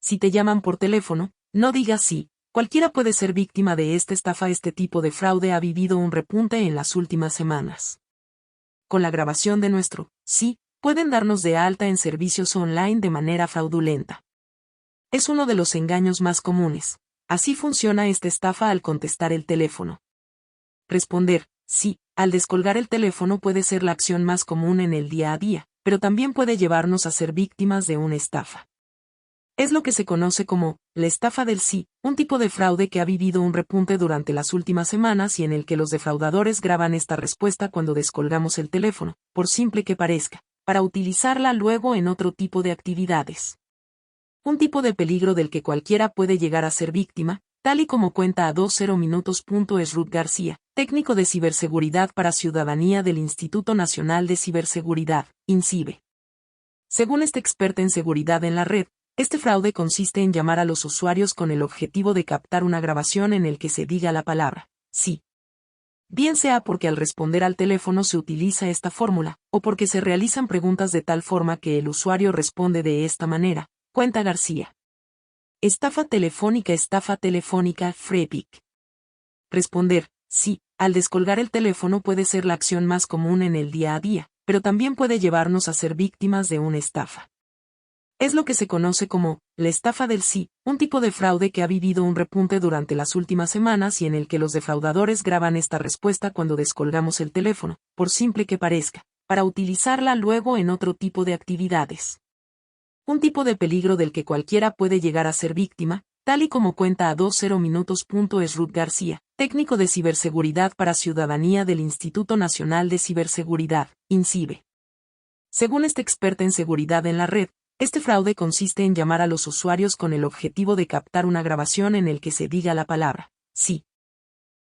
Si te llaman por teléfono, no digas sí. Cualquiera puede ser víctima de esta estafa. Este tipo de fraude ha vivido un repunte en las últimas semanas. Con la grabación de nuestro sí, pueden darnos de alta en servicios online de manera fraudulenta. Es uno de los engaños más comunes. Así funciona esta estafa al contestar el teléfono. Responder sí al descolgar el teléfono puede ser la acción más común en el día a día, pero también puede llevarnos a ser víctimas de una estafa. Es lo que se conoce como la estafa del sí, un tipo de fraude que ha vivido un repunte durante las últimas semanas y en el que los defraudadores graban esta respuesta cuando descolgamos el teléfono, por simple que parezca, para utilizarla luego en otro tipo de actividades. Un tipo de peligro del que cualquiera puede llegar a ser víctima, tal y como cuenta a 20minutos. Es Ruth García, técnico de ciberseguridad para ciudadanía del Instituto Nacional de Ciberseguridad, INCIBE. Según esta experta en seguridad en la red, este fraude consiste en llamar a los usuarios con el objetivo de captar una grabación en el que se diga la palabra sí. Bien sea porque al responder al teléfono se utiliza esta fórmula, o porque se realizan preguntas de tal forma que el usuario responde de esta manera, cuenta García. Estafa telefónica Freepik. Responder sí al descolgar el teléfono puede ser la acción más común en el día a día, pero también puede llevarnos a ser víctimas de una estafa. Es lo que se conoce como la estafa del sí, un tipo de fraude que ha vivido un repunte durante las últimas semanas y en el que los defraudadores graban esta respuesta cuando descolgamos el teléfono, por simple que parezca, para utilizarla luego en otro tipo de actividades. Un tipo de peligro del que cualquiera puede llegar a ser víctima, tal y como cuenta a 20minutos. Es Ruth García, técnico de ciberseguridad para ciudadanía del Instituto Nacional de Ciberseguridad, INCIBE. Según esta experta en seguridad en la red, este fraude consiste en llamar a los usuarios con el objetivo de captar una grabación en el que se diga la palabra sí.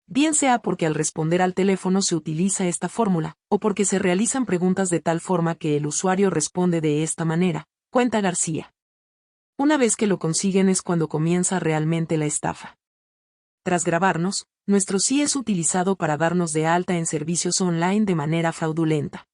Bien sea porque al responder al teléfono se utiliza esta fórmula, o porque se realizan preguntas de tal forma que el usuario responde de esta manera, cuenta García. Una vez que lo consiguen es cuando comienza realmente la estafa. Tras grabarnos, nuestro sí es utilizado para darnos de alta en servicios online de manera fraudulenta.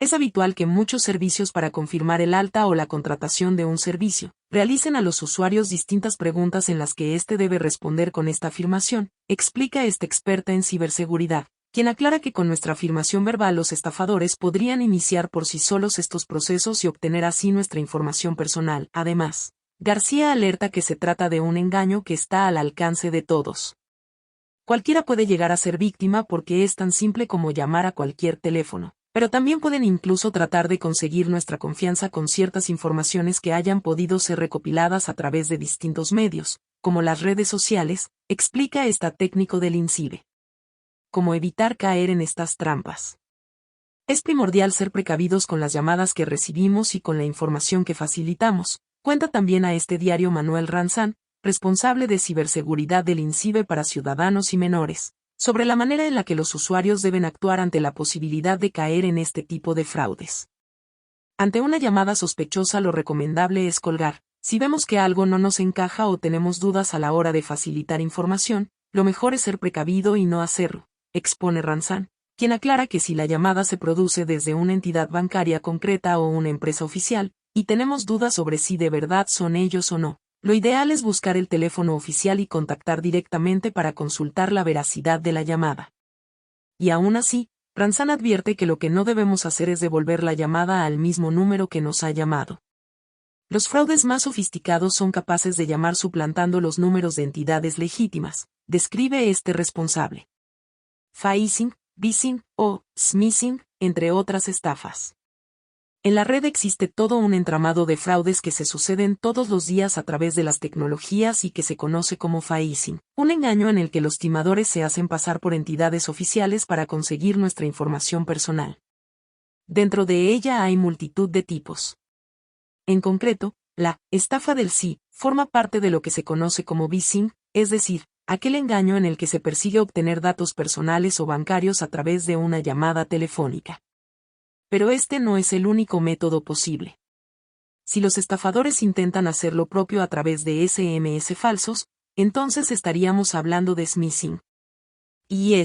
Es habitual que muchos servicios para confirmar el alta o la contratación de un servicio, realicen a los usuarios distintas preguntas en las que éste debe responder con esta afirmación, explica esta experta en ciberseguridad, quien aclara que con nuestra afirmación verbal los estafadores podrían iniciar por sí solos estos procesos y obtener así nuestra información personal. Además, García alerta que se trata de un engaño que está al alcance de todos. Cualquiera puede llegar a ser víctima porque es tan simple como llamar a cualquier teléfono. Pero también pueden incluso tratar de conseguir nuestra confianza con ciertas informaciones que hayan podido ser recopiladas a través de distintos medios, como las redes sociales, explica esta técnico del INCIBE. ¿Cómo evitar caer en estas trampas? Es primordial ser precavidos con las llamadas que recibimos y con la información que facilitamos, cuenta también a este diario Manuel Ranzán, responsable de ciberseguridad del INCIBE para ciudadanos y menores, sobre la manera en la que los usuarios deben actuar ante la posibilidad de caer en este tipo de fraudes. Ante una llamada sospechosa lo recomendable es colgar. Si vemos que algo no nos encaja o tenemos dudas a la hora de facilitar información, lo mejor es ser precavido y no hacerlo, expone Ranzán, quien aclara que si la llamada se produce desde una entidad bancaria concreta o una empresa oficial, y tenemos dudas sobre si de verdad son ellos o no, lo ideal es buscar el teléfono oficial y contactar directamente para consultar la veracidad de la llamada. Y aún así, Ranzán advierte que lo que no debemos hacer es devolver la llamada al mismo número que nos ha llamado. Los fraudes más sofisticados son capaces de llamar suplantando los números de entidades legítimas, describe este responsable. Phishing, vishing o smishing, entre otras estafas. En la red existe todo un entramado de fraudes que se suceden todos los días a través de las tecnologías y que se conoce como phishing, un engaño en el que los timadores se hacen pasar por entidades oficiales para conseguir nuestra información personal. Dentro de ella hay multitud de tipos. En concreto, la estafa del sí forma parte de lo que se conoce como vishing, es decir, aquel engaño en el que se persigue obtener datos personales o bancarios a través de una llamada telefónica. Pero este no es el único método posible. Si los estafadores intentan hacer lo propio a través de SMS falsos, entonces estaríamos hablando de smishing. Y